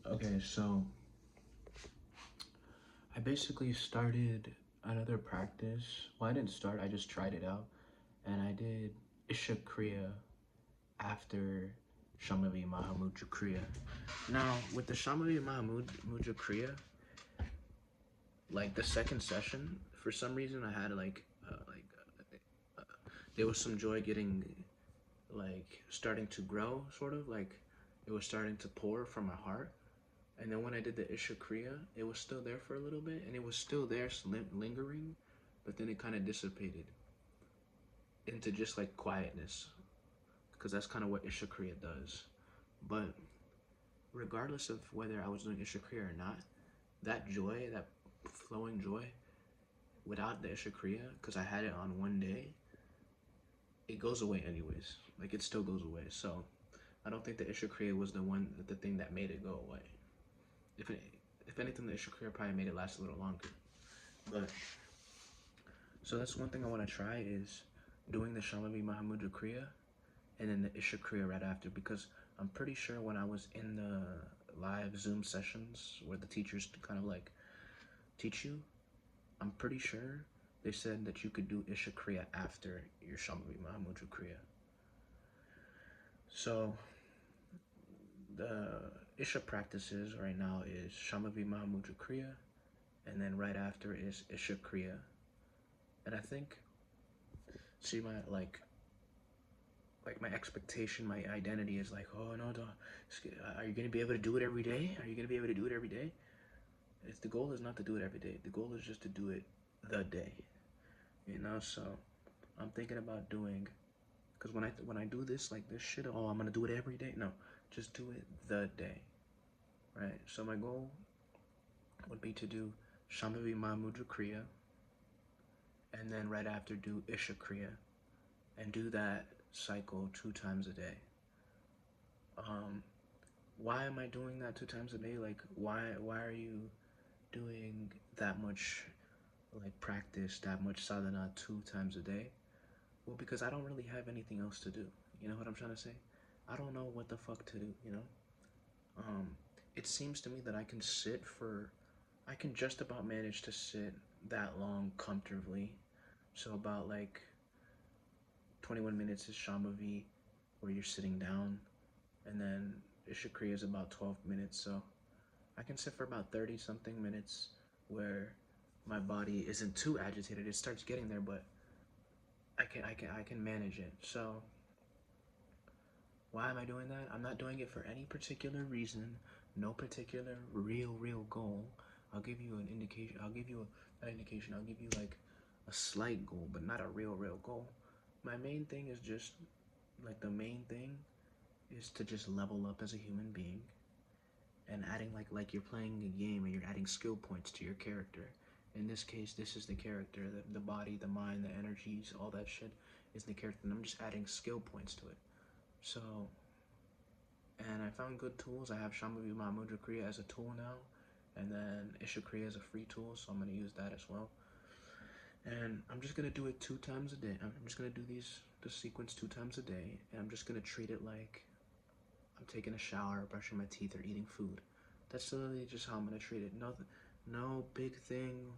Okay, so I basically started another practice. Well, I didn't start, I just tried it out. And I did Isha Kriya after Shamavi Mahamudra Kriya. Now, with the Shamavi Mahamudra Kriya, like the second session, for some reason I had there was some joy getting like starting to grow, sort of like it was starting to pour from my heart. And then when I did the Isha Kriya, it was still there for a little bit, and it was still there, lingering, but then it kind of dissipated into just like quietness, because that's kind of what Isha Kriya does. But regardless of whether I was doing Isha Kriya or not, that joy, that flowing joy, without the Isha Kriya, because I had it on one day, it goes away anyways. Like it still goes away. So I don't think the Isha Kriya was the thing that made it go away. If it, if anything, the Isha Kriya probably made it last a little longer. But so that's one thing I want to try is doing the Shamavi Mahamudra Kriya and then the Isha Kriya right after, because I'm pretty sure when I was in the live Zoom sessions where the teachers kind of like teach you, I'm pretty sure they said that you could do Isha Kriya after your Shamavi Mahamudra Kriya. So the Isha practices right now is Shamavi Mahamudra Kriya, and then right after is Isha Kriya. And I think, see, my my expectation, my identity is like, oh no, are you gonna be able to do it every day? Are you gonna be able to do it every day? It's, the goal is not to do it every day. The goal is just to do it the day, you know. So I'm thinking about doing, because when I do this like this shit, oh, I'm gonna do it every day. No, just do it the day, right? So my goal would be to do Shambhavi Mahamudra Kriya, and then right after do Isha Kriya, and do that cycle 2 times a day. Why am I doing that 2 times a day? Like, why are you doing that much like practice, that much sadhana 2 times a day? Well, because I don't really have anything else to do. You know what I'm trying to say? I don't know what the fuck to do, you know? It seems to me that I can just about manage to sit that long comfortably. So about like 21 minutes is Shambhavi, where you're sitting down, and then Isha Kriya is about 12 minutes. So I can sit for about 30 something minutes where my body isn't too agitated. It starts getting there, but I can manage it. So why am I doing that? I'm not doing it for any particular reason, no particular real goal. I'll give you an indication. I'll give you an indication. I'll give you like a slight goal, but not a real goal. My main thing is just like the main thing is to just level up as a human being, and adding like you're playing a game and you're adding skill points to your character. In this case, this is the character, the body, the mind, the energies, all that shit is the character, and I'm just adding skill points to it. So, and I found good tools. I have Shambhavi Mahamudra Kriya as a tool now, and then Isha Kriya as a free tool, so I'm going to use that as well. And I'm just going to do it 2 times a day. I'm just going to do this sequence 2 times a day, and I'm just going to treat it like I'm taking a shower, brushing my teeth, or eating food. That's literally just how I'm going to treat it. No big thing.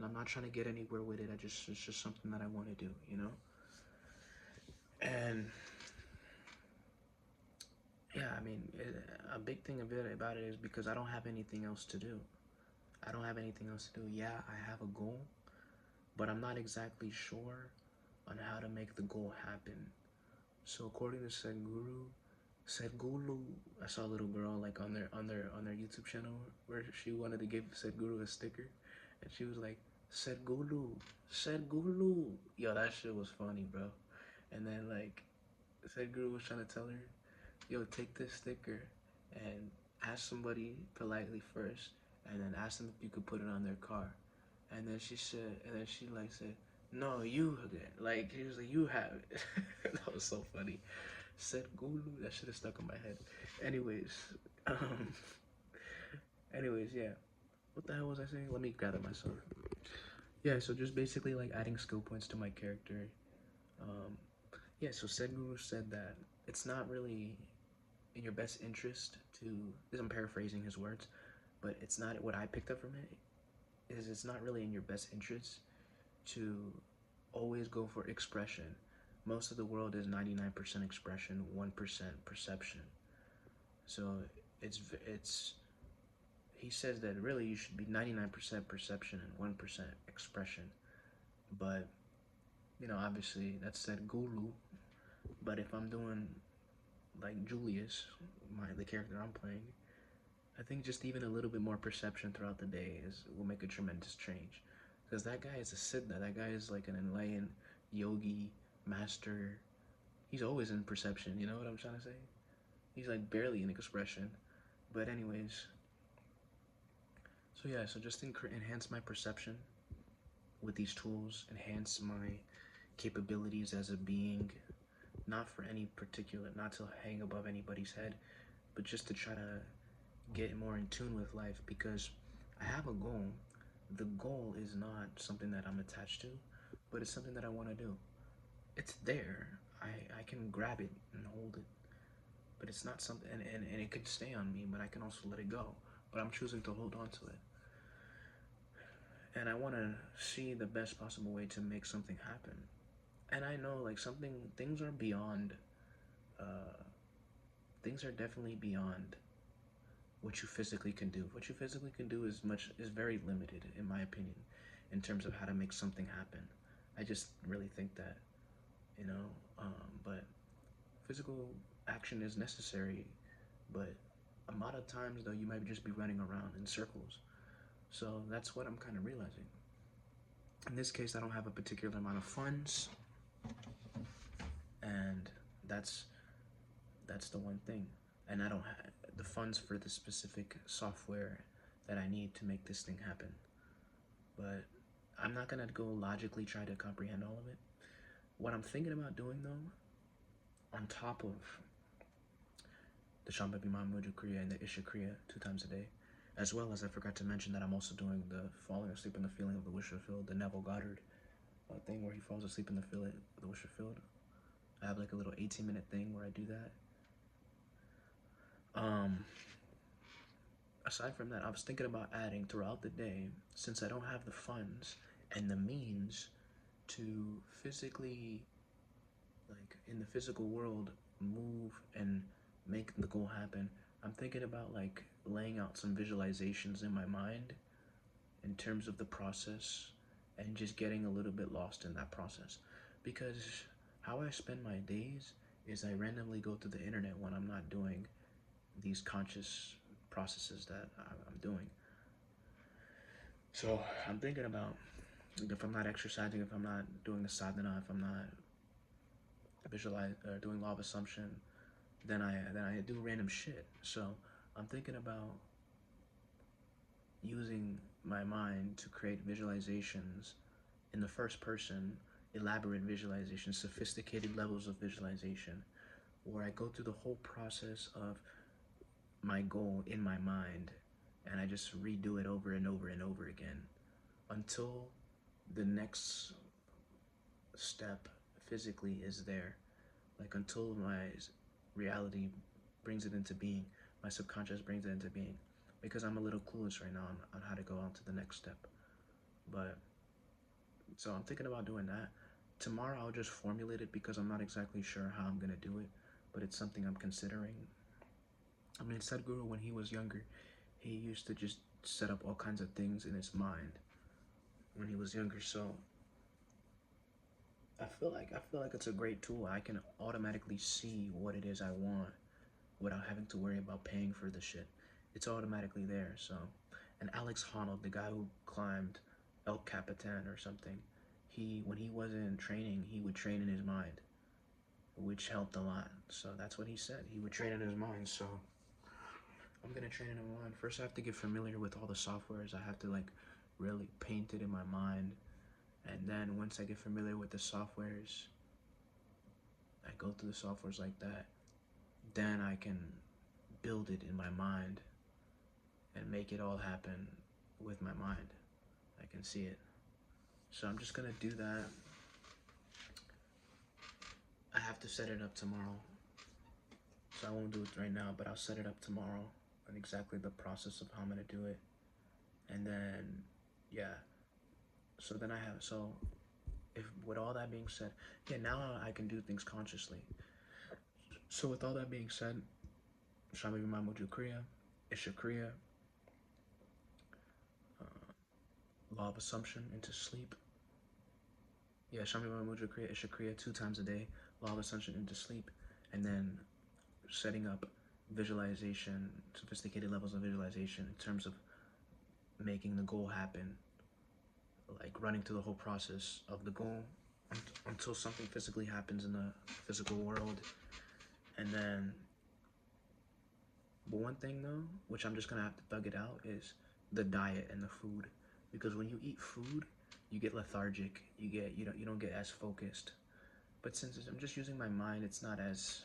I'm not trying to get anywhere with it. It's just something that I want to do, you know? And yeah, I mean, a big thing about it is because I don't have anything else to do. I don't have anything else to do. Yeah, I have a goal, but I'm not exactly sure on how to make the goal happen. So according to Sadhguru, I saw a little girl like on their YouTube channel where she wanted to give Sadhguru a sticker, and she was like, Sadhguru. Yo, that shit was funny, bro. And then like Sadhguru was trying to tell her, yo, take this sticker and ask somebody politely first, and then ask them if you could put it on their car. And then she like said, no, you like he was like, you have it. That was so funny. Said Gulu, that should have stuck in my head. Anyways, um, yeah. What the hell was I saying? Let me gather myself. Yeah, so just basically like adding skill points to my character. Yeah, so Sadhguru said that it's not really in your best interest to, I'm paraphrasing his words, but it's not, what I picked up from it is it's not really in your best interest to always go for expression. Most of the world is 99% expression, 1% perception. So it's he says that really you should be 99% perception and 1% expression. But obviously that's that guru. But if I'm doing like Julius, the character I'm playing, I think just even a little bit more perception throughout the day will make a tremendous change. Because that guy is a siddha. That guy is like an enlightened yogi master. He's always in perception. You know what I'm trying to say? He's like barely in expression. But anyways, so yeah, so just enhance my perception with these tools, enhance my capabilities as a being, not for any particular, not to hang above anybody's head, but just to try to get more in tune with life, because I have a goal. The goal is not something that I'm attached to, but it's something that I want to do. It's there. I can grab it and hold it, but it's not something, and it could stay on me, but I can also let it go. But I'm choosing to hold on to it. And I want to see the best possible way to make something happen. And I know like things are beyond, things are definitely beyond what you physically can do. What you physically can do is very limited, in my opinion, in terms of how to make something happen. I just really think that, but physical action is necessary. But a lot of times, though, you might just be running around in circles. So that's what I'm kind of realizing. In this case, I don't have a particular amount of funds, and that's the one thing. And I don't have the funds for the specific software that I need to make this thing happen. But I'm not gonna go logically try to comprehend all of it. What I'm thinking about doing, though, on top of the Shambhavi Mahamudra Kriya and the Isha Kriya 2 times a day, as well as I forgot to mention that I'm also doing the falling asleep in the feeling of the wisher field, the Neville Goddard thing where he falls asleep in the wisher field. I have like a little 18-minute thing where I do that. Aside from that, I was thinking about adding throughout the day, since I don't have the funds and the means to physically, like in the physical world, move and make the goal happen. I'm thinking about like laying out some visualizations in my mind in terms of the process and just getting a little bit lost in that process. Because how I spend my days is I randomly go to the internet when I'm not doing these conscious processes that I'm doing. So I'm thinking about, if I'm not exercising, if I'm not doing the sadhana, if I'm not doing law of assumption, then I do random shit. So I'm thinking about using my mind to create visualizations in the first person, elaborate visualizations, sophisticated levels of visualization, where I go through the whole process of my goal in my mind, and I just redo it over and over and over again until the next step physically is there. Like until my reality brings it into being, my subconscious brings it into being. Because I'm a little clueless right now on how to go on to the next step. But, so I'm thinking about doing that. Tomorrow I'll just formulate it because I'm not exactly sure how I'm going to do it, but it's something I'm considering. I mean, Sadhguru, when he was younger, he used to just set up all kinds of things in his mind when he was younger. So I feel like it's a great tool. I can automatically see what it is I want without having to worry about paying for the shit. It's automatically there. So, and Alex Honnold, the guy who climbed El Capitan or something, when he wasn't training, he would train in his mind, which helped a lot. So that's what he said. He would train in his mind. So I'm gonna train in my mind. First, I have to get familiar with all the softwares. I have to like really paint it in my mind. And then once I get familiar with the softwares, I go through the softwares like that, then I can build it in my mind and make it all happen with my mind. I can see it. So I'm just gonna do that. I have to set it up tomorrow. so I won't do it right now, but I'll set it up tomorrow on exactly the process of how I'm gonna do it. And then, yeah, so then if with all that being said, yeah, now I can do things consciously. So with all that being said, Shami Mamuju Kriya, Isha Kriya, Law of Assumption into sleep. Yeah, Shami Mamuju Kriya, Isha Kriya 2 times a day, Law of Assumption into sleep, and then setting up visualization, sophisticated levels of visualization in terms of making the goal happen, like running through the whole process of the goal until something physically happens in the physical world. And then, but one thing though, which I'm just gonna have to thug it out, is the diet and the food, because when you eat food, you get lethargic. You don't get as focused. But since I'm just using my mind, it's not as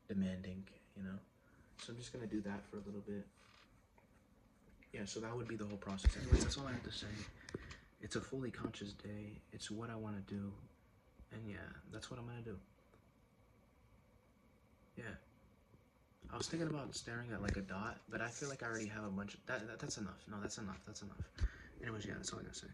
demanding, you know. So I'm just gonna do that for a little bit. Yeah, so that would be the whole process. Anyways, that's all I have to say. It's a fully conscious day. It's what I want to do. And yeah, that's what I'm going to do. Yeah. I was thinking about staring at like a dot, but I feel like I already have a bunch of... That's enough. No, that's enough. That's enough. Anyways, yeah, that's all I got to say.